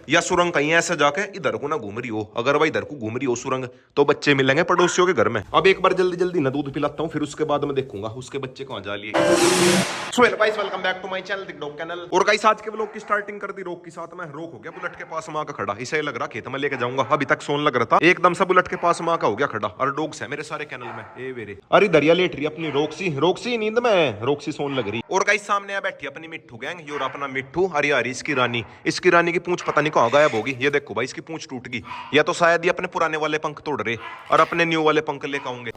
या सुरंग कहीं ऐसे जाके इधर को ना घूम रही हो। अगर वह इधर को घूम रही हो सुरंग तो बच्चे मिलेंगे पड़ोसियों के घर में। अब एक बार जल्दी जल्दी ना दूध पिलाता हूँ, फिर उसके बाद मैं देखूंगा उसके बच्चे कहाँ जा लिए। So hello guys, welcome back to my channel tick dog channel. और गाइस आज के व्लॉग की स्टार्टिंग कर दी रोक के साथ में। रोक हो गया बुलेट के पास माँ का खड़ा, इसे लग रहा खेत में लेके जाऊंगा। अभी तक सोन लग रहा था, एकदम से बुलेट के पास माँ का हो गया खड़ा। और डॉग्स है मेरे सारे कैनल में ए वेरे। अरे दरिया लेट रही अपनी रोक्सी, रोक्सी नींद में, रोक्सी सोन लग रही। और गाइस सामने बैठी अपनी मिट्ठू गैंग, ये और अपना मिट्ठू। अरे यार इसकी रानी, इसकी रानी की पूंछ पता नहीं कहाँ गायब होगी। ये देखो भाई इसकी पूंछ टूट गई, या तो शायद ये अपने पुराने वाले पंख तोड़ रहे और अपने न्यू वाले पंख लेकर आऊंगे।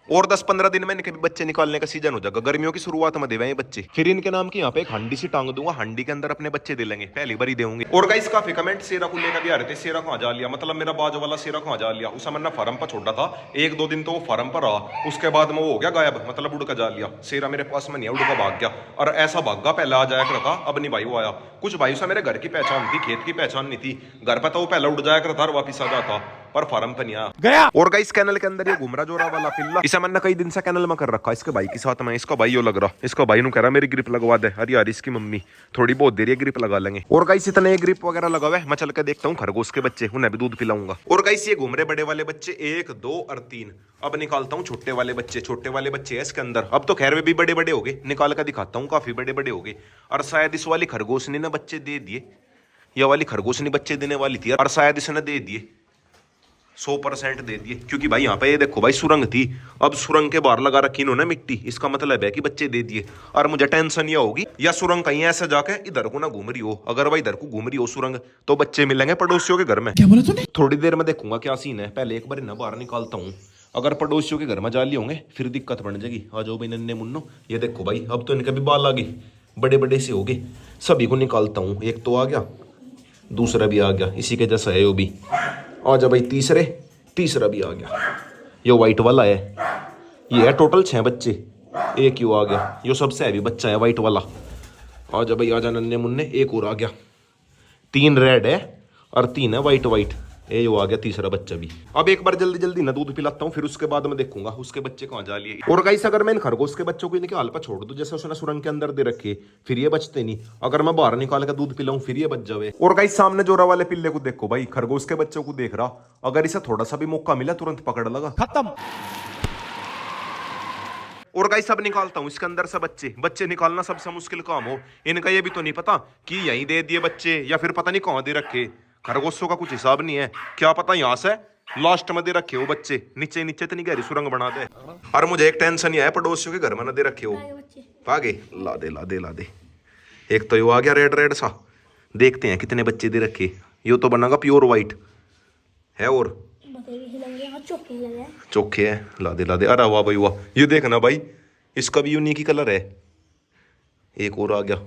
और 10-15 दिन में इनके भी बच्चे निकालने का सीजन हो जाएगा। गर्मियों की शुरुआत में देवे ये बच्चे। फिर इनके नाम की यहाँ पे एक हंडी सी टांग दूंगा, हंडी के अंदर अपने बच्चे दे लेंगे, पहली बार ही देंगे। और गाइस काफी कमेंट सेरा को लेकर भी आ रहे थे, सेरा कहाँ जा लिया, मतलब मेरा बाजू वाला सेरा कहाँ जा लिया। उसे मैंने फार्म पर छोड़ा था, 1-2 दिन तो वो फार्म पर रहा, उसके बाद में वो हो गया गायब, मतलब उड़ का जा लिया। सेरा मेरे पास में नहीं है, उड़ का भाग गया। और ऐसा भागा पहले आ जाया करता, अब नहीं भाई वो आया। कुछ भाई से मेरे घर की पहचान थी, खेत की पहचान नहीं थी। घर पर तो वो पहले उड़ जाया करता और वापिस आ जाता, पर फार्म पे नहीं आया गया। और गाइस कैनल के अंदर ये घूमरा जोरा वाला पिल्ला, इसे मैंने कई दिन से कैनल में कर रखा इसके भाई के साथ में। इसका भाई यो लग रहा, इसका भाई नु कह रहा मेरी ग्रिप लगवा दे। अरे यार इसकी मम्मी थोड़ी बहुत देर ये ग्रिप लगा लेंगे। और गाइस इतने ग्रिप वगैरह लगा हुआ है, मैं चल के देखता हूँ खरगोश के बच्चे, उन्हें भी दूध पिलाऊंगा। और गाइस ये घूम रहे बड़े वाले बच्चे 1, 2 और 3। अब निकालता हूँ छोटे वाले बच्चे, छोटे वाले बच्चे है इसके अंदर। अब तो खैर वे भी बड़े बड़े हो गए, निकाल कर दिखाता हूँ, काफी बड़े बड़े हो गए। और शायद इस वाली खरगोश ने ना बच्चे दे दिए, यह वाली खरगोश ने बच्चे देने वाली थी और शायद इसने दे दिए, 100% दे दिए। क्योंकि भाई यहाँ पे ये देखो भाई सुरंग थी, अब सुरंग के बाहर लगा रखी इन्होंने मिट्टी, इसका मतलब है कि बच्चे दे दिए। और मुझे टेंशन यह होगी या सुरंग कहीं ऐसे जाके इधर को ना घूम रही हो। अगर वह इधर को घूम रही हो सुरंग तो बच्चे मिलेंगे पड़ोसियों के घर में। क्या बोला तूने? थोड़ी देर में देखूंगा क्या सीन है, पहले एक बार ना बाहर निकालता हूँ। अगर पड़ोसियों के घर में जा लिए होंगे फिर दिक्कत बन जाएगी। आ जाओ भाई नन्हे मुन्नो, ये देखो भाई अब तो इनके भी बाल आ गए, बड़े बड़े से हो गए। सभी को निकालता हूँ, एक तो आ गया, दूसरा भी आ गया, इसी के जैसा है वो भी। आ जा भाई तीसरा भी आ गया, ये वाइट वाला है। ये है टोटल 6 बच्चे, एक ही आ गया, ये सबसे हैवी बच्चा है वाइट वाला। आ जा भाई आ जा नन्हे मुन्ने, एक और आ गया। 3 रेड है और 3 है वाइट वाइट, ये आ गया तीसरा बच्चा भी। अब एक बार जल्दी जल्दी ना दूध पिलाता हूँ, फिर उसके बाद मैं देखूंगा उसके बच्चे कहाँ जा लिए। और गाइस अगर मैं इन खरगोश के बच्चों को इनके हाल पर छोड़ दूं जैसे उसने सुरंग के अंदर दे रखे, फिर ये बचते नहीं। अगर मैं बाहर निकाल कर दूध पिलाऊं फिर ये बच जावे। और गाइस सामने जोरा वाले पिल्ले को देखो भाई, खरगोश के बच्चों को देख रहा, अगर इसे थोड़ा सा भी मौका मिला तुरंत पकड़ लगा, खत्म। और गाइस सब निकालता हूँ इसके अंदर से बच्चे, बच्चे निकालना सबसे मुश्किल काम हो। इनका ये भी तो नहीं पता कि यहीं दे दिए बच्चे या फिर पता नहीं कहाँ दे रखे। खरगोशों का कुछ हिसाब नहीं है, क्या पता यहाँ से लास्ट में दे रखे हो बच्चे, नीचे नीचे इतनी गहरी सुरंग बना दे। और मुझे एक टेंशन ही है पड़ोसियों के घर में ना दे रखे हो। आगे ला दे ला दे ला दे। एक तो यो आ गया रेड रेड सा, देखते हैं कितने बच्चे दे रखे। यो तो बनेगा प्योर वाइट है, और चोखे है, ला दे ला दे। अरे वाह भाई वाह, ये देखना भाई इसका भी यूनिक ही कलर है। एक और आ गया,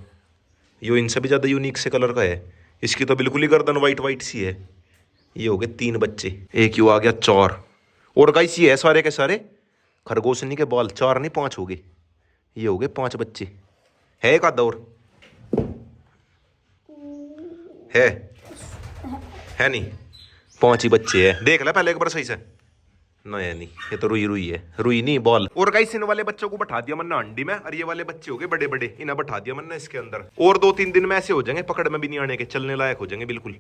यो इनसे भी ज्यादा यूनिक से कलर का है। इसकी तो बिल्कुल ही गर्दन वाइट वाइट सी है। ये हो गए 3 बच्चे, एक यू आ गया 4। और गाइस ये है सारे के सारे खरगोशनी के बाल, 4 नहीं 5 हो गए। ये हो गए 5 बच्चे, है एक आधा और है नहीं, 5 ही बच्चे हैं। देख ले पहले एक बार सही से, नहीं नहीं ये तो रुई रुई है, रुई नहीं बॉल। और गाइस इन वाले बच्चों को बैठा दिया मैंने अंडी में, और ये वाले बच्चे हो गए बड़े बड़े, इन्हें बैठा दिया मैंने इसके अंदर। और 2-3 दिन में ऐसे हो जाएंगे, पकड़ में भी नहीं आने के, चलने लायक हो जाएंगे बिल्कुल।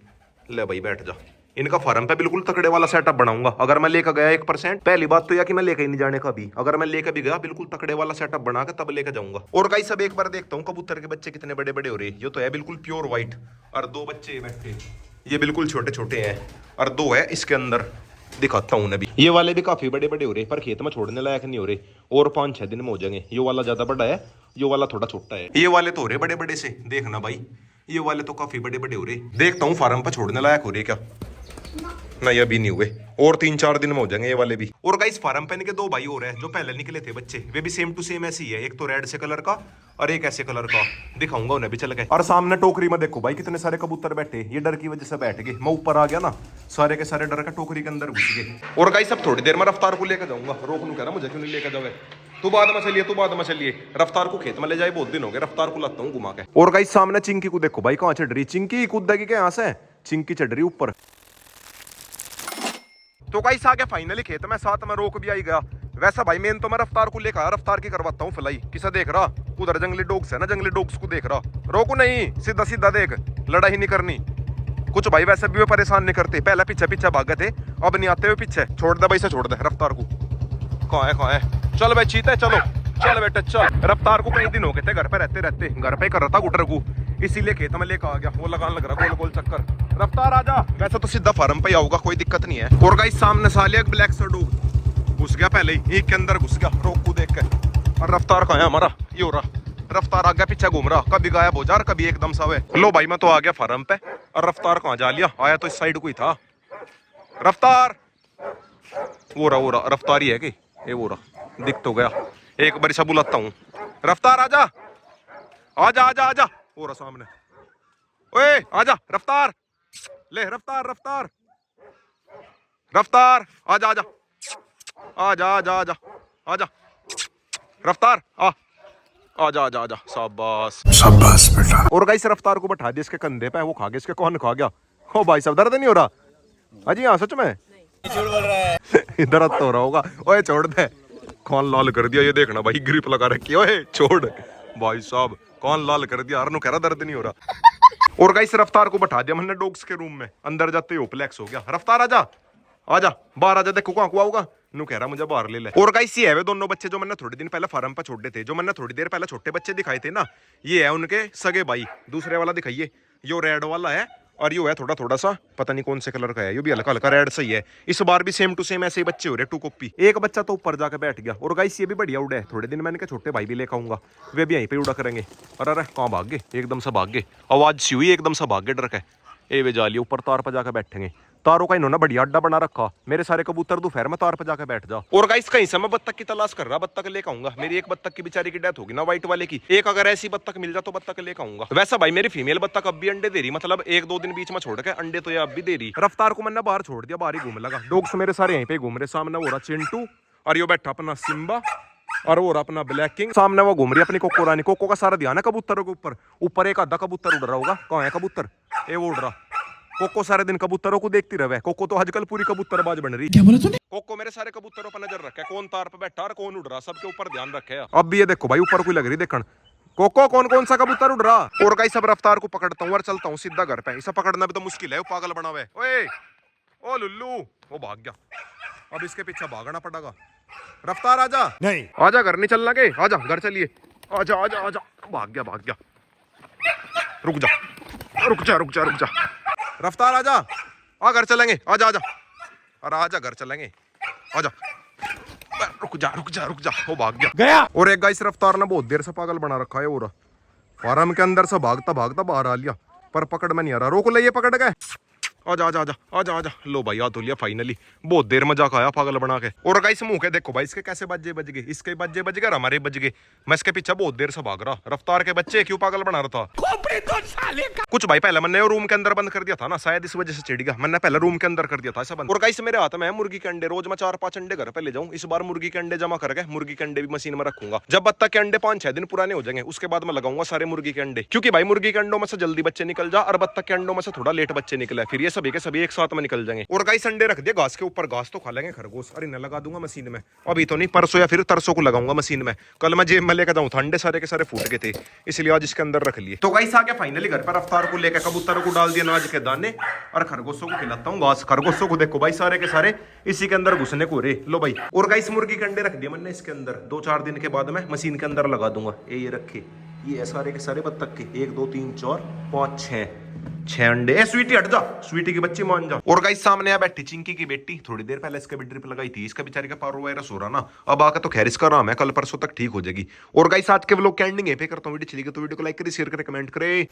ले भाई बैठ जा, इनका फार्म पे बिल्कुल तकड़े वाला सेटअप बनाऊंगा। अगर मैं लेकर गया 1%, पहली बात तो यह कि मैं लेकर ही नहीं जाने का भी, अगर मैं लेकर भी गया बिल्कुल तकड़े वाला सेटअप बना के तब लेकर जाऊंगा। और गाइस अब एक बार देखता हूँ कबूतर के बच्चे कितने बड़े बड़े हो रहे हैं। ये तो है बिल्कुल प्योर व्हाइट, और 2 बच्चे बैठे, ये बिल्कुल छोटे छोटे हैं, और 2 है इसके अंदर, दिखाता हूँ भी। ये वाले भी काफी बड़े बड़े हो रहे, पर खेत में छोड़ने लायक नहीं हो रहे, और 5-6 दिन में हो जाएंगे। ये वाला ज्यादा बड़ा है, ये वाला थोड़ा छोटा है। ये वाले तो हो रहे बड़े बड़े से, देखना भाई ये वाले तो काफी बड़े बड़े हो रहे। देखता हूँ फार्म पर छोड़ने लायक हो रहे क्या, नहीं अभी नहीं हुए, और 3-4 दिन में हो जाएंगे ये वाले भी। और गाइस फार्म पे इनके 2 भाई हो रहे हैं जो पहले निकले थे बच्चे, वे भी सेम टू सेम ऐसे ही है, एक तो रेड से कलर का और एक ऐसे कलर का, दिखाऊंगा उन्हें भी चल के। और सामने टोकरी में देखो भाई कितने सारे कबूतर बैठे, ये डर की वजह से बैठ गए। मैं ऊपर आ गया ना, सारे के सारे डर का टोकरी के अंदर घुस गए। और गाइस अब थोड़ी देर में रफ्तार को लेकर जाऊंगा, रोक कह रहा मुझे क्यों नहीं लेकर जाओगे, तू बाद में चलिए, तू बाद में चलिए। रफ्तार को खेत में ले जाए, बहुत दिन हो गए, रफ्तार को लाता हूँ घुमा के। और गाइस सामने चिंकी को देखो भाई कहाँ चढ़ रही, चिंकी कूदेगी क्या यहाँ से, चिंकी चढ़ रही ऊपर। तो गाइस आ गया फाइनली खेत में, साथ में रोक भी आई गया। वैसा भाई मेन तो मैं रफ्तार को लेकर आया, रफ्तार की करवाता हूँ फ्लाई। किसे देख रहा, उधर जंगली डॉग्स है ना, जंगली डॉग्स को देख रहा। रोको नहीं, सीधा सीधा देख, लड़ाई नहीं करनी, कुछ भाई वैसे भी वे परेशान नहीं करते, पहले पीछे पीछे भागे थे, अब नहीं आते हुए पीछे। छोड़ दे भाई से, छोड़ दे रफ्तार को। कहाँ है चल भाई चीते, चलो चल बेटा चल। रफ्तार को कई दिन हो गए थे घर पे रहते रहते, घर पे कर रहा था गुटर को, इसीलिए खेत में लेकर आ गया। वो लगान लग रहा गोल गोल चक्कर। रफ्तार आजा, वैसे तो सीधा फार्म पे आऊंगा, कोई दिक्कत नहीं है। और गाइस सामने साले एक ब्लैक डॉग घुस गया, पहले ही एक के अंदर घुस गया रोक को देख के। और रफ्तार कहाँ है हमारा, ये हो रहा। रफ्तार आ गया पीछे घूम रहा, कभी गायब हो जा कभी एकदम सा हुए। लो भाई मैं तो आ गया फार्म पे, और रफ्तार कहाँ जा लिया, आया तो इस साइड को ही था। रफ्तार वो रहा रफ्तार ही है कि ये वो रहा, दिख तो गया। एक बार सा बुलाता हूँ, रफ्तार आजा आजा आजा आजा। हो रहा सामने, ओए आजा रफ्तार, ले रफ्तार रफ्तार रफ्तार आजा आजा आजा आजा आजा आजा रफ्तार आ आजा आजा आजा। शाबाश शाबाश बेटा। और गाइस रफ्तार को बैठा दिया इसके कंधे पे, वो खा गया, इसके कौन खा गया। ओ भाई साहब दर्द नहीं हो रहा? अजी हाँ सच में झूठ बोल रहा है। दर्द तो हो रहा होगा। ओए छोड़ दे, कौन लाल कर दिया ये देखना भाई, ग्रिप लगा रखी है। ओए छोड़ भाई साहब, कौन लाल कर दिया। अरनू कह रहा दर्द नहीं हो रहा। और गाइस रफ्तार को बैठा दिया मैंने डॉग्स के रूम में, अंदर जाते ही ओपलेक्स हो गया। रफ्तार आजा आजा बाहर आजा, देखो कहाँ होगा। नू कह रहा मुझे बाहर ले ले। और गाइस ये है वे दोनों बच्चे जो मैंने थोड़े दिन पहले फार्म पर छोड़े थे, जो मैंने थोड़ी देर पहले छोटे बच्चे दिखाए थे ना, ये है उनके सगे भाई। दूसरे वाला दिखाइए, यो रेड वाला है, और यो है थोड़ा थोड़ा सा पता नहीं कौन से कलर का है, यो भी हल्का हल्का रेड सही है। इस बार भी सेम टू सेम ऐसे ही बच्चे हो रहे, टू कॉपी। एक बच्चा तो ऊपर जाकर बैठ गया। और गाइस ये भी बढ़िया उड़ा है, थोड़े दिन मैंने छोटे भाई भी लेकर आऊंगा, वे भी यहीं पे उड़ा करेंगे। अरे कहाँ भाग गए, एकदम से भाग गए, आवाज सी हुई एकदम से भाग गए डर के। ए वे जा लिए ऊपर तार पर जाकर बैठेंगे। तारों का इन्होंने बढ़िया अड्डा बना रखा, मेरे सारे कबूतर दोपहर में तार पर जाकर बैठ जा। और गाइस कहीं से मैं बत्तख की तलाश कर रहा, बत्तख लेकर आऊंगा। मेरी एक बत्तख की बेचारी की डेथ होगी ना व्हाइट वाले की, एक अगर ऐसी बत्तख मिल जाए तो बत्तख लेकर आऊंगा। वैसा भाई मेरी फीमेल बत्तख अब भी अंडे दे रही, मतलब एक दो दिन बीच में छोड़ के अंडे तो ये अब भी दे रही। रफ्तार को मैंने बाहर छोड़ दिया, बाहर ही घूमने लगा। डॉग्स मेरे सारे यहीं पे घूम रहे। सामने वो रहा चिंटू, और यो बैठा अपना सिम्बा, और वो रहा अपना ब्लैक किंग। सामने वो घूम रही अपनी कोको रानी। कोको का सारा ध्यान है कबूतरों के ऊपर। ऊपर एक आधा कबूतर उड़ रहा होगा, कहाँ है कबूतर, ये वो उड़ रहा। कोको सारे दिन कबूतरों को देखती रहे। कोको तो आजकल पूरी कबूतरबाज बन रही। क्या बोला तूने? कोको मेरे सारे कबूतरों पर नजर रखे, कौन तार पे बैठा और कौन उड़ रहा, सबके ऊपर ध्यान रखे। अब भी ये देखो भाई ऊपर कोई लग रही देखन, कोको कौन कौन सा कबूतर उड़ रहा। और गाइस सब रफ्तार को पकड़ता हूँ और चलता हूँ सीधा घर पे। इसे पकड़ना भी तो मुश्किल है, वो पागल बना हुआ है। ओए ओ लुल्लू, वो भाग गया, अब इसके पीछे भागना पड़ेगा। रफ्तार आजा, नहीं आजा, घर नहीं चलना के, आजा घर चलिए, आजा आजा आजा। भाग गया भाग गया, रुक जा रुक जा रुक जा रुक जा। रफ्तार आजा, आ घर चलेंगे, आजा आजा, अरे आजा घर चलेंगे, आजा। रुक जा रुक जा रुक जा, वो भाग गया। और एक गाइस रफ्तार ने बहुत देर से पागल बना रखा है। और फार्म के अंदर से भागता भागता बाहर आ लिया, पर पकड़ में नहीं आ रहा। रोक ले, ये पकड़ गए। आजा आजा आजा आजा आजा। लो भाई आ तो लिया फाइनली, बहुत देर मजाक आया पागल बना के। और गाइस मुंह के देखो भाई, इसके कैसे बज्जे बज गए, इसके बज्जे बज गए, हमारे बज गए। मैं इसके पीछे बहुत देर से भाग रहा। रफ्तार के बच्चे क्यों पागल बना रहा था। कुछ भाई पहले मैंने रूम के अंदर बंद कर दिया था ना, शायद इस वजह से चिढ़ गया। मैंने पहले रूम के अंदर कर दिया था ऐसा बंद। और गाइस मेरे हाथ में है मुर्गी के अंडे, रोज मैं 4-5 अंडे घर पे ले जाऊं। इस बार मुर्गी के अंडे जमा करके मुर्गी के अंडे भी मशीन में रखूंगा। जब बत्तख के अंडे 5-6 दिन पुराने हो जाएंगे, उसके बाद मैं लगाऊंगा सारे मुर्गी के अंडे, क्योंकि भाई मुर्गी के अंडों में से जल्दी बच्चे निकल जा, और बत्तख के अंडों में से थोड़ा लेट बच्चे निकले, फिर ये सभी के सभी एक साथ में निकल जाएंगे। और गाइस अंडे रख दिए घास के ऊपर, घास तो खा लेंगे खरगोश। अरे न लगा दूंगा मशीन में, अभी तो नहीं, परसों या फिर तरसों को लगाऊंगा मशीन में। कल मैं जेब में लेकर जाऊं था, अंडे सारे के सारे फूट गए थे, इसलिए आज इसके अंदर रख लिए। तो गाइस आ गया फाइनली घर पर। रफ्तार को लेकर कबूतरों को डाल दिया अनाज के दाने, और खरगोशों को खिलाता हूँ घास। खरगोशों को देखो भाई सारे के सारे इसी के अंदर घुसने को रे। लो भाई, और गाइस मुर्गी के अंडे रख दिए मैंने इसके अंदर। 2-4 दिन के बाद मैं मशीन के अंदर लगा दूंगा। ये रखे, ये सारे के सारे बत्तख के 1 2 3 4 5 6 अंडे। स्वीटी हट जा, स्वीटी की बच्ची मान जा। और गाइस सामने आ बैठी चिंकी की बेटी, थोड़ी देर पहले इसका भी ड्रिप लगाई थी। इसका बेचारी का पारो वायरस हो रहा ना, अब आकर तो खैर इसका आराम है, कल परसों तक ठीक हो जाएगी। और गाइस आज के व्लॉग के एंडिंग पे करता हूँ। वीडियो अच्छी लगी तो वीडियो को लाइक करें, शेयर करें, कमेंट करें।